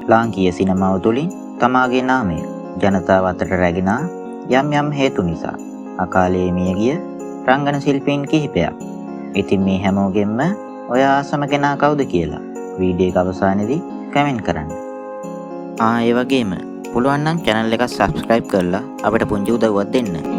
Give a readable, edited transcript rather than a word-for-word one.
ලාංකීය සිනමාව තුළින් තමාගේ නාමය ජනතාව අතට රැගෙන යම් යම් හේතු නිසා අකාලයේ මියගිය රංගන ශිල්පීන් කිහිපයක්. ඉතින් මේ හැමෝගෙන්ම ඔය ආසම කෙනා කවුද කියලා වීඩියෝ එක අවසානයේදී කමෙන්ට් කරන්න. ඒ වගේම පුළුවන් නම් channel එක subscribe කරලා අපිට පුංචි උදව්වක් දෙන්න.